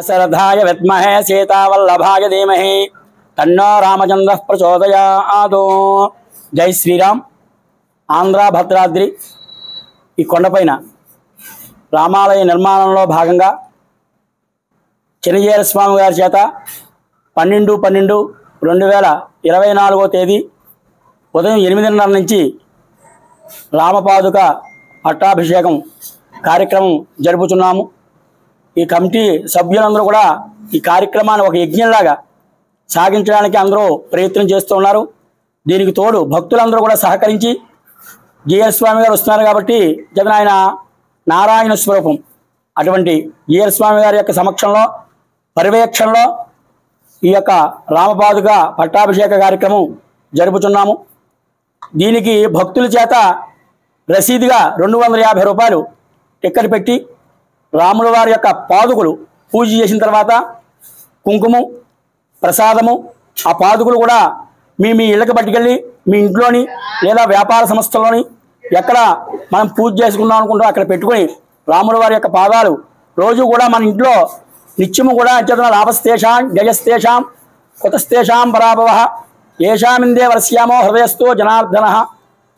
दाशरथाय विद्महे सीतावल्लभाय धीमहि तन्नो रामचंद्रः प्रचोदयात्। जय श्रीराम। ఆంధ్ర భద్రాద్రి ఈ కొండపైన రామాలయ నిర్మాణంలో భాగంగా చినజీయర స్వామి గారి చేత 12/12/2024 తేదీ ఉదయం 8:30 నుంచి రామపాదుక పట్టాభిషేకం కార్యక్రమం జరుపుతున్నాము। ఈ కమిటీ సభ్యులందరూ కూడా ఈ కార్యక్రమాన్ని ఒక యజ్ఞంలాగా సాగించడానికి అందరూ ప్రయత్నం చేస్తున్నారు। దీనికి తోడు భక్తులందరూ కూడా సహకరించి జీయర్ స్వామి గారు వస్తున్నారు కాబట్టి జగన్ ఆయన నారాయణ స్వరూపం అటువంటి జీయర్ స్వామి గారి యొక్క సమక్షంలో పర్యవేక్షణలో ఈ యొక్క రామపాదుక పట్టాభిషేక కార్యక్రమం జరుపుతున్నాము। దీనికి భక్తుల చేత రసీదుగా 250 రూపాయలు టిక్కెట్ పెట్టి రాముల వారి యొక్క పాదుకులు పూజ చేసిన తర్వాత కుంకుమ ప్రసాదము ఆ పాదుకులు కూడా మీ ఇళ్ళకి పట్టుకెళ్ళి మీ ఇంట్లోని లేదా వ్యాపార సంస్థల్లోని ఎక్కడ మనం పూజ చేసుకుందాం అనుకుంటాం అక్కడ పెట్టుకొని రాముల వారి యొక్క పాదాలు రోజు కూడా మన ఇంట్లో నిత్యము కూడా అత్యతన లాభస్తేషాం జయస్తేషాం కుతస్తేషాం పరాభవః ఏషామిందే వర్ష్యామో హృదయస్థో జనార్దనః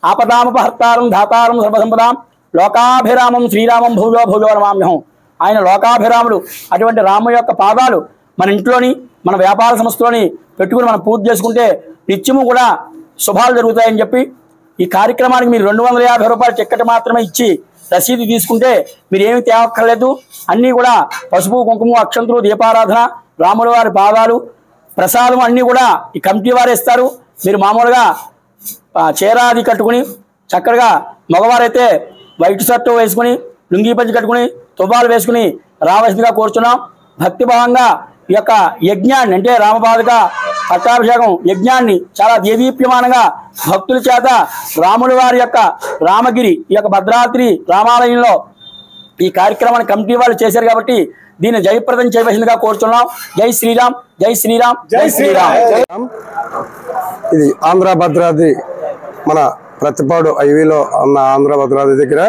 ఆపదాముపహర్తారం ధాతారం సర్వసంపదాం లోకాభిరామం శ్రీరామం భూజో భూజో నమామ్యహం। ఆయన లోకాభిరాముడు అటువంటి రాము యొక్క పాదాలు మన ఇంట్లోని మన వ్యాపార సంస్థలోని పెట్టుకుని మనం పూజ చేసుకుంటే నిత్యము కూడా శుభాలు జరుగుతాయని చెప్పి ఈ కార్యక్రమానికి మీరు 250 రూపాయల టిక్కెట్ మాత్రమే ఇచ్చి రసీదు తీసుకుంటే మీరు ఏమి తేవక్కర్లేదు। అన్నీ కూడా పసుపు కుంకుమ అక్షంతులు దీపారాధన రాముల వారి పాదాలు ప్రసాదం అన్నీ కూడా ఈ కమిటీ వారు ఇస్తారు। మీరు మామూలుగా చీరాది కట్టుకుని చక్కగా మగవారైతే వైట్ షర్టు వేసుకుని లుంగీ పంచి కట్టుకుని తువ్వాలు వేసుకుని రావాల్సిందిగా కోరుచున్నాం। భక్తిభావంగా ఈ యొక్క యజ్ఞాన్ని అంటే రామపాదుక పట్టాభిషేకం యజ్ఞాన్ని చాలా దేదీప్యమానంగా భక్తుల చేత రాముల వారి యొక్క రామగిరి ఈ యొక్క భద్రాద్రి రామాలయంలో ఈ కార్యక్రమాన్ని కమిటీ వాళ్ళు చేశారు కాబట్టి దీన్ని జయప్రదం చేయవలసిందిగా కోరుతున్నాం। జై శ్రీరామ్, జై శ్రీరామ్, జై శ్రీరామ్। ఇది ఆంధ్ర భద్రాద్రి మన ప్రతిపాడు హైవేలో ఉన్న ఆంధ్ర భద్రాద్రి దగ్గర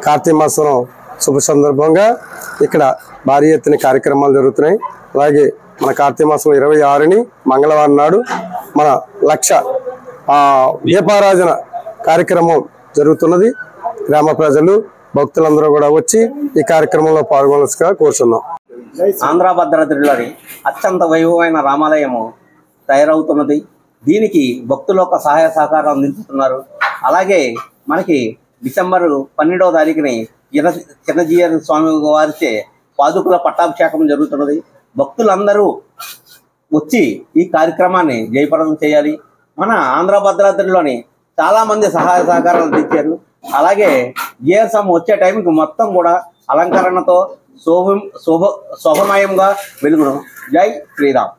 కార్తీక మాసం శుభ సందర్భంగా ఇక్కడ భారీ ఎత్తున కార్యక్రమాలు జరుగుతున్నాయి। అలాగే మన కార్తీక మాసం 26ని మంగళవారం నాడు మన లక్ష దీపారాధన కార్యక్రమం జరుగుతున్నది। గ్రామ ప్రజలు భక్తులందరూ కూడా వచ్చి ఈ కార్యక్రమంలో పాల్గొనవలసిగా కోరుతున్నాం। ఆంధ్ర భద్రాద్రిలోని అత్యంత వైభవమైన రామాలయము తయారవుతున్నది। దీనికి భక్తుల యొక్క సహాయ సహకారం అందించుతున్నారు। అలాగే మనకి డిసెంబర్ 12వ తారీఖుని చినజీయర్ స్వామి వారిచే పాదుకుల పట్టాభిషేకం జరుగుతున్నది। భక్తులందరూ వచ్చి ఈ కార్యక్రమాన్ని జయప్రదం చేయాలి। మన ఆంధ్ర భద్రాద్రిలోని చాలామంది సహాయ సహకారాలు అందించారు। అలాగే జీయర్ స్వామి వచ్చే టైంకి మొత్తం కూడా అలంకరణతో శోభమయంగా వెలుగును। జై శ్రీరామ్।